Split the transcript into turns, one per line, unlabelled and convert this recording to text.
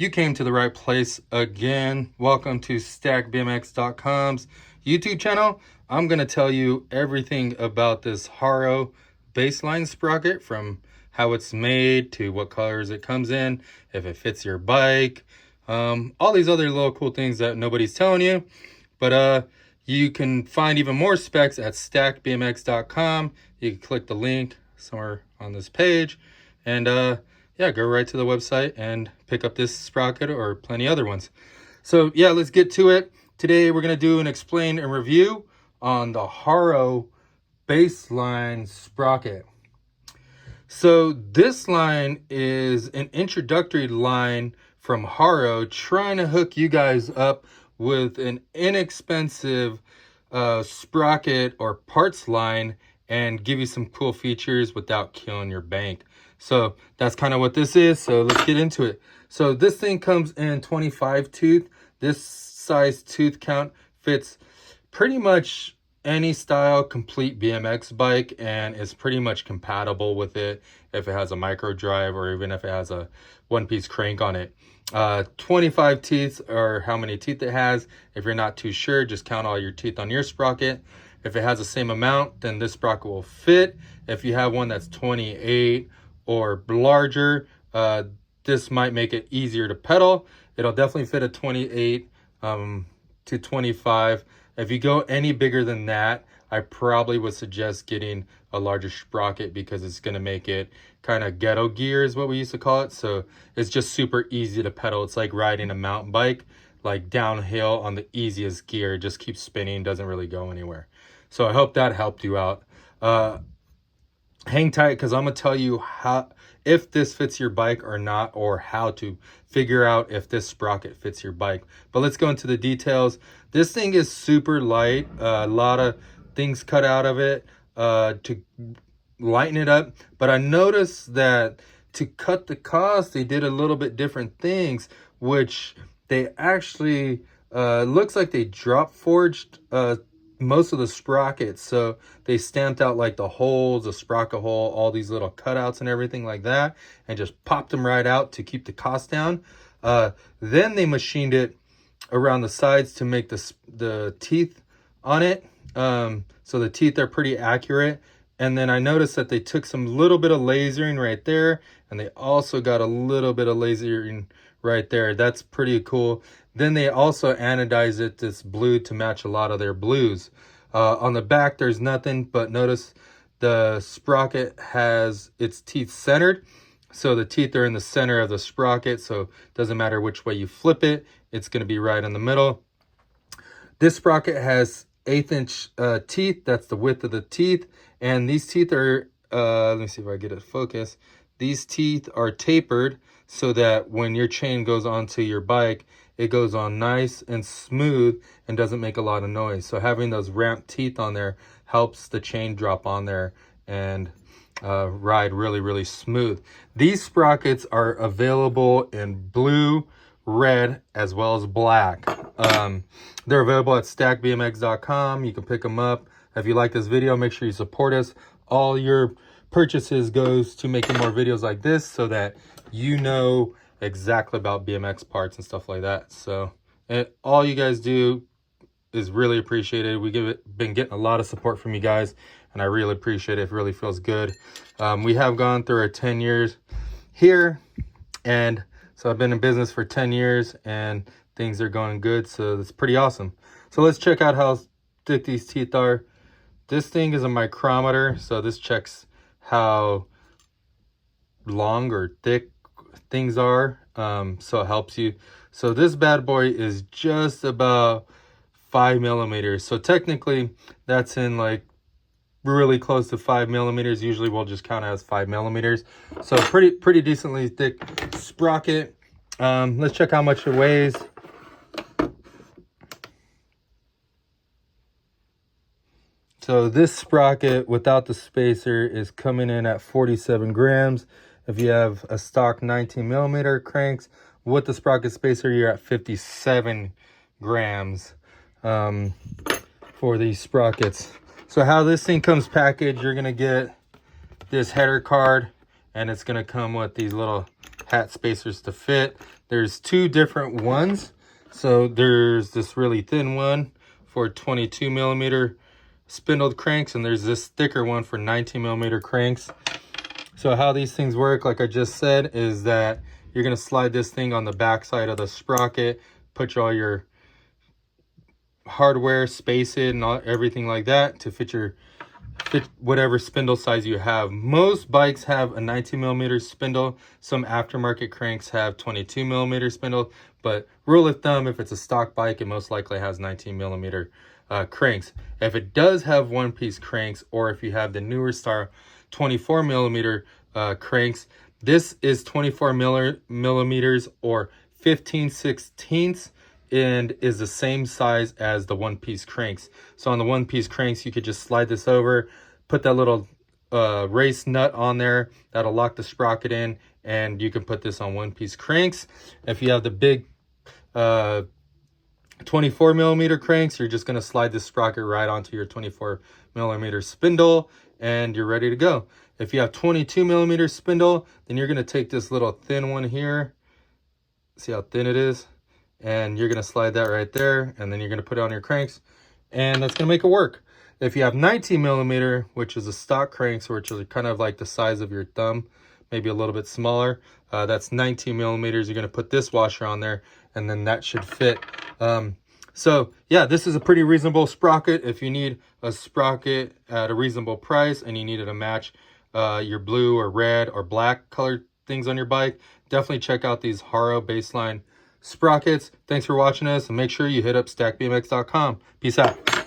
You came to the right place again. Welcome to StackBMX.com's YouTube channel. I'm going to tell you everything about this Haro Baseline Sprocket, from how it's made to what colors it comes in, if it fits your bike, all these other little cool things that nobody's telling you. But you can find even more specs at StackBMX.com. You can click the link somewhere on this page and yeah, go right to the website and pick up this sprocket or plenty other ones. So yeah, let's get to it. Today we're going to do an explain and review on the Haro Baseline Sprocket. So this line is an introductory line from Haro, trying to hook you guys up with an inexpensive sprocket or parts line and give you some cool features without killing your bank. So that's kind of what this is. So let's get into it. So this thing comes in 25 tooth. This size tooth count fits pretty much any style complete BMX bike and is pretty much compatible with it if it has a micro drive or even if it has a one-piece crank on it. 25 teeth, or how many teeth it has. If you're not too sure, just count all your teeth on your sprocket. If it has the same amount, then this sprocket will fit. If you have one that's 28 or larger, this might make it easier to pedal. It'll definitely fit a 28 to 25. If you go any bigger than that, I probably would suggest getting a larger sprocket because it's going to make it kind of ghetto gear is what we used to call it. So it's just super easy to pedal. It's like riding a mountain bike, like downhill on the easiest gear. It just keeps spinning, doesn't really go anywhere. So I hope that helped you out. Hang tight because I'm going to tell you how, if this fits your bike or not, or how to figure out if this sprocket fits your bike. But let's go into the details. This thing is super light. A lot of things cut out of it to lighten it up. But I noticed that to cut the cost, they did a little bit different things, which they actually looks like they drop forged most of the sprockets. So they stamped out like the holes, the sprocket hole, all these little cutouts and everything like that, and just popped them right out to keep the cost down. Then they machined it around the sides to make the teeth on it. So the teeth are pretty accurate. And then I noticed that they took some little bit of lasering right there, and they also got a little bit of lasering right there. That's pretty cool. Then they also anodized it this blue to match a lot of their blues. On the back, there's nothing, but notice the sprocket has its teeth centered. So the teeth are in the center of the sprocket, so it doesn't matter which way you flip it, it's going to be right in the middle. This sprocket has 1/8 inch teeth. That's the width of the teeth. And these teeth are, let me see if I get it focused. These teeth are tapered so that when your chain goes onto your bike, it goes on nice and smooth and doesn't make a lot of noise. So having those ramped teeth on there helps the chain drop on there and ride really, really smooth. These sprockets are available in blue, red, as well as black. They're available at StackBMX.com. You can pick them up. If you like this video, make sure you support us. All your purchases goes to making more videos like this so that you know exactly about BMX parts and stuff like that. So all you guys do is really appreciated. Been getting a lot of support from you guys, and I really appreciate it. It really feels good. We have gone through our 10 years here, and so I've been in business for 10 years and things are going good. So that's pretty awesome. So let's check out how thick these teeth are. This thing is a micrometer, so this checks how long or thick things are. So it helps you. So this bad boy is just about 5 millimeters. So technically that's in like really close to 5 millimeters. Usually we'll just count it as 5 millimeters. So pretty decently thick sprocket. Let's check how much it weighs. So this sprocket without the spacer is coming in at 47 grams. If you have a stock 19 millimeter cranks with the sprocket spacer, you're at 57 grams for these sprockets. So how this thing comes packaged, you're gonna get this header card, and it's gonna come with these little hat spacers to fit. There's two different ones. So there's this really thin one for 22 millimeter spindled cranks, and there's this thicker one for 19 millimeter cranks. So how these things work, like I just said, is that you're going to slide this thing on the back side of the sprocket, put all your hardware, space it, and everything like that to fit whatever spindle size you have. Most bikes have a 19 millimeter spindle. Some aftermarket cranks have 22 millimeter spindle, but rule of thumb, if it's a stock bike, it most likely has 19 millimeter cranks. If it does have one piece cranks, or if you have the newer Star 24 millimeter cranks, this is 24 millimeters or 15/16 and is the same size as the one piece cranks. So on the one piece cranks, you could just slide this over, put that little race nut on there, that'll lock the sprocket in, and you can put this on one piece cranks. If you have the big 24 millimeter cranks, you're just going to slide the sprocket right onto your 24 millimeter spindle and you're ready to go. If you have 22 millimeter spindle, then you're going to take this little thin one here, see how thin it is, and you're going to slide that right there, and then you're going to put it on your cranks, and that's going to make it work. If you have 19 millimeter, which is a stock cranks, which is kind of like the size of your thumb, maybe a little bit smaller, that's 19 millimeters. You're going to put this washer on there, and then that should fit. So yeah, this is a pretty reasonable sprocket. If you need a sprocket at a reasonable price and you need it to match your blue or red or black colored things on your bike, definitely check out these Haro Baseline Sprockets. Thanks for watching us, and make sure you hit up stackbmx.com. Peace out.